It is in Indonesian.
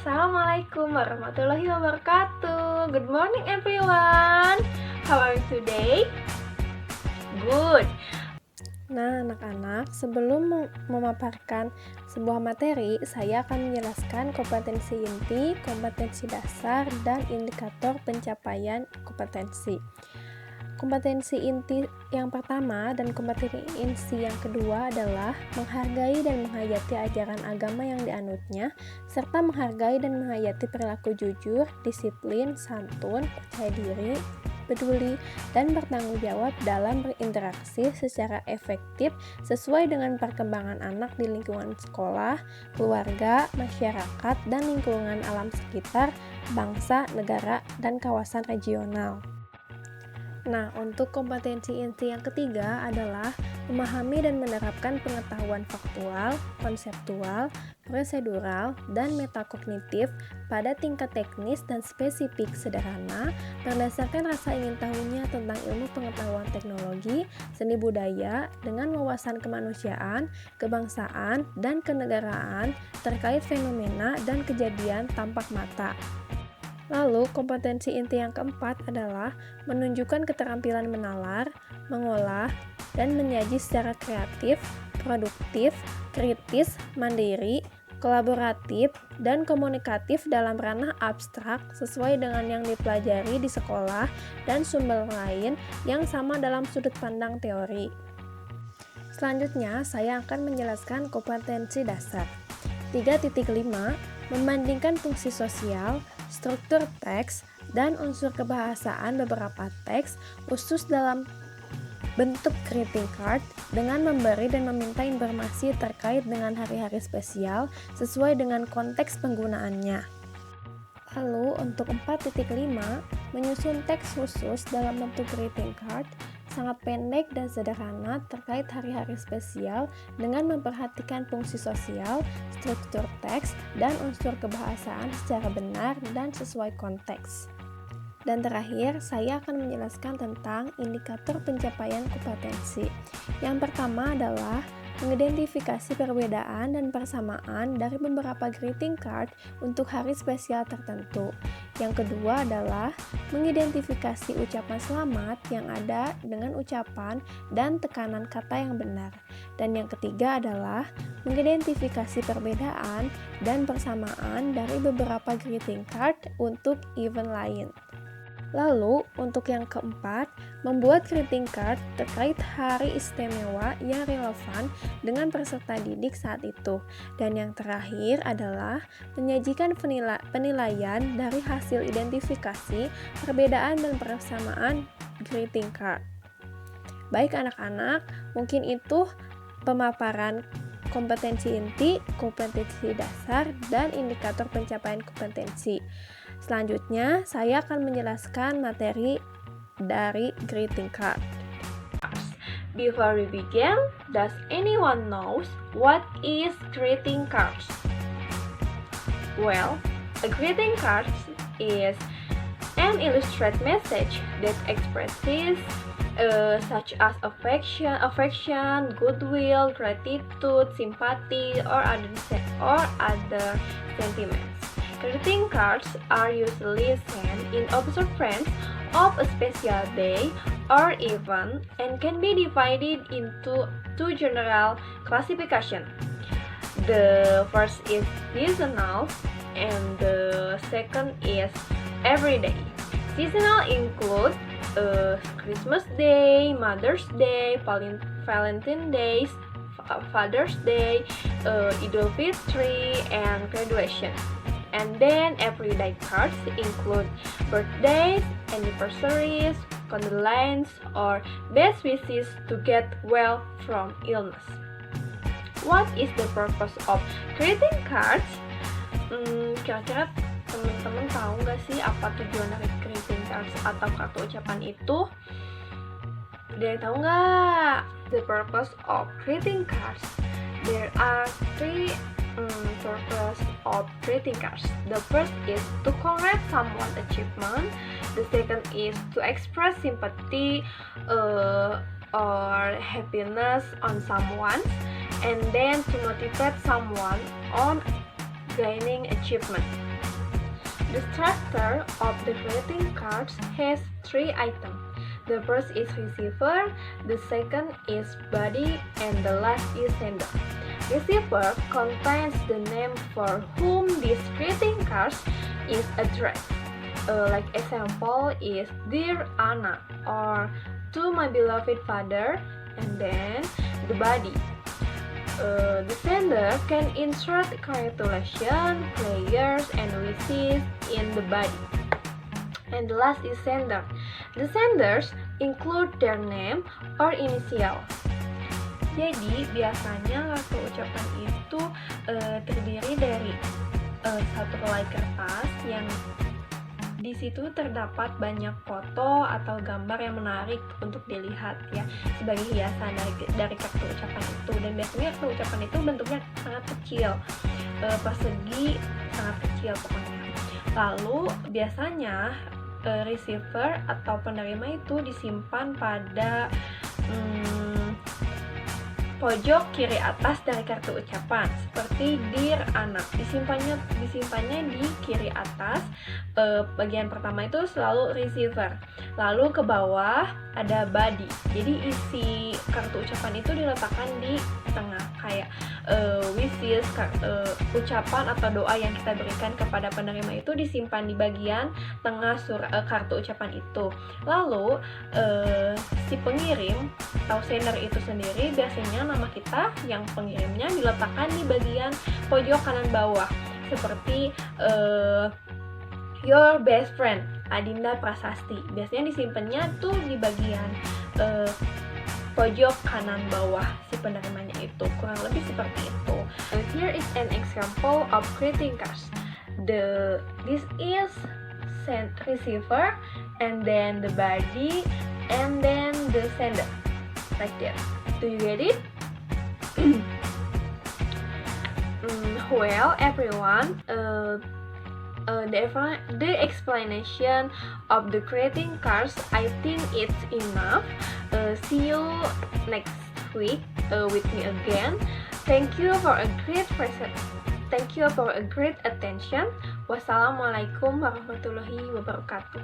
Assalamualaikum warahmatullahi wabarakatuh. Good morning everyone. How are you today? Good. Nah, anak-anak, sebelum memaparkan sebuah materi, saya akan menjelaskan kompetensi inti, kompetensi dasar, dan indikator pencapaian kompetensi. Kompetensi inti yang pertama dan kompetensi yang kedua adalah menghargai dan menghayati ajaran agama yang dianutnya, serta menghargai dan menghayati perilaku jujur, disiplin, santun, percaya diri, peduli, dan bertanggung jawab dalam berinteraksi secara efektif sesuai dengan perkembangan anak di lingkungan sekolah, keluarga, masyarakat, dan lingkungan alam sekitar, bangsa, negara, dan kawasan regional. Nah, untuk kompetensi inti yang ketiga adalah memahami dan menerapkan pengetahuan faktual, konseptual, prosedural, dan metakognitif pada tingkat teknis dan spesifik sederhana berdasarkan rasa ingin tahunya tentang ilmu pengetahuan teknologi, seni budaya, dengan wawasan kemanusiaan, kebangsaan, dan kenegaraan terkait fenomena dan kejadian tampak mata. Lalu, kompetensi inti yang keempat adalah menunjukkan keterampilan menalar, mengolah, dan menyaji secara kreatif, produktif, kritis, mandiri, kolaboratif, dan komunikatif dalam ranah abstrak sesuai dengan yang dipelajari di sekolah dan sumber lain yang sama dalam sudut pandang teori. Selanjutnya, saya akan menjelaskan kompetensi dasar. 3.5 membandingkan fungsi sosial, struktur teks, dan unsur kebahasaan beberapa teks khusus dalam bentuk greeting card dengan memberi dan meminta informasi terkait dengan hari-hari spesial sesuai dengan konteks penggunaannya. Lalu untuk 4.5 menyusun teks khusus dalam bentuk greeting card sangat pendek dan sederhana terkait hari-hari spesial dengan memperhatikan fungsi sosial, struktur teks, dan unsur kebahasaan secara benar dan sesuai konteks. Dan terakhir, saya akan menjelaskan tentang indikator pencapaian kompetensi. Yang pertama adalah mengidentifikasi perbedaan dan persamaan dari beberapa greeting card untuk hari spesial tertentu. Yang kedua adalah mengidentifikasi ucapan selamat yang ada dengan ucapan dan tekanan kata yang benar. Dan yang ketiga adalah mengidentifikasi perbedaan dan persamaan dari beberapa greeting card untuk event lain. Lalu, untuk yang keempat, membuat greeting card terkait hari istimewa yang relevan dengan peserta didik saat itu. Dan yang terakhir adalah menyajikan penilaian dari hasil identifikasi, perbedaan dan persamaan greeting card. Baik anak-anak, mungkin itu pemaparan kompetensi inti, kompetensi dasar, dan indikator pencapaian kompetensi. Selanjutnya, saya akan menjelaskan materi dari greeting card. Before we begin, does anyone knows what is greeting cards? Well, a greeting card is an illustrated message that expresses such as affection, goodwill, gratitude, sympathy, or other sentiments. Greeting cards are usually sent in observance of a special day or event and can be divided into two general classifications. The first is seasonal and the second is everyday. Seasonal include Christmas Day, Mother's Day, Valentine's Day, Father's Day, Idul Fitri, and graduation. And then everyday cards include birthdays, anniversaries, condolence, or best wishes to get well from illness. What is the purpose of greeting cards? Kira-kira teman-teman tahu nggak sih apa tujuan dari greeting cards atau kartu ucapan itu? Ada yang tahu nggak? The purpose of greeting cards. There are three purpose of greeting cards. The first is to congratulate someone's achievement. The second is to express sympathy or happiness on someone, and then to motivate someone on gaining achievement. The structure of the greeting cards has three items. The first is receiver, the second is body, and the last is sender. Receiver contains the name for whom this greeting card is addressed. Like example is Dear Anna or To my beloved father, and then the body. The sender can insert congratulations, prayers, and wishes in the body. And the last is sender. The senders include their name or initial. Jadi biasanya kartu ucapan itu terdiri dari satu helai kertas yang di situ terdapat banyak foto atau gambar yang menarik untuk dilihat ya sebagai hiasan dari kartu ucapan itu. Dan biasanya kartu ucapan itu bentuknya sangat kecil, persegi, sangat kecil pokoknya. Lalu biasanya receiver atau penerima itu disimpan pada pojok kiri atas dari kartu ucapan, seperti Dear Anak, disimpannya di kiri atas. Bagian pertama itu selalu receiver, lalu ke bawah ada body. Jadi isi kartu ucapan itu diletakkan di tengah, kayak wishes, ucapan atau doa yang kita berikan kepada penerima itu disimpan di bagian tengah kartu ucapan itu. Lalu si pengirim atau sender itu sendiri biasanya nama kita yang pengirimnya diletakkan di bagian pojok kanan bawah, seperti Your best friend Adinda Prasasti, biasanya disimpannya tuh di bagian pojok kanan bawah si penerimanya itu, kurang lebih seperti itu. Here is an example of greeting cards. This is send receiver, and then the body, and then the sender, like that. Do you get it? Well, everyone, the explanation of the greeting cards, I think it's enough. See you next week with me again. Thank you for a great attention. Wassalamualaikum warahmatullahi wabarakatuh.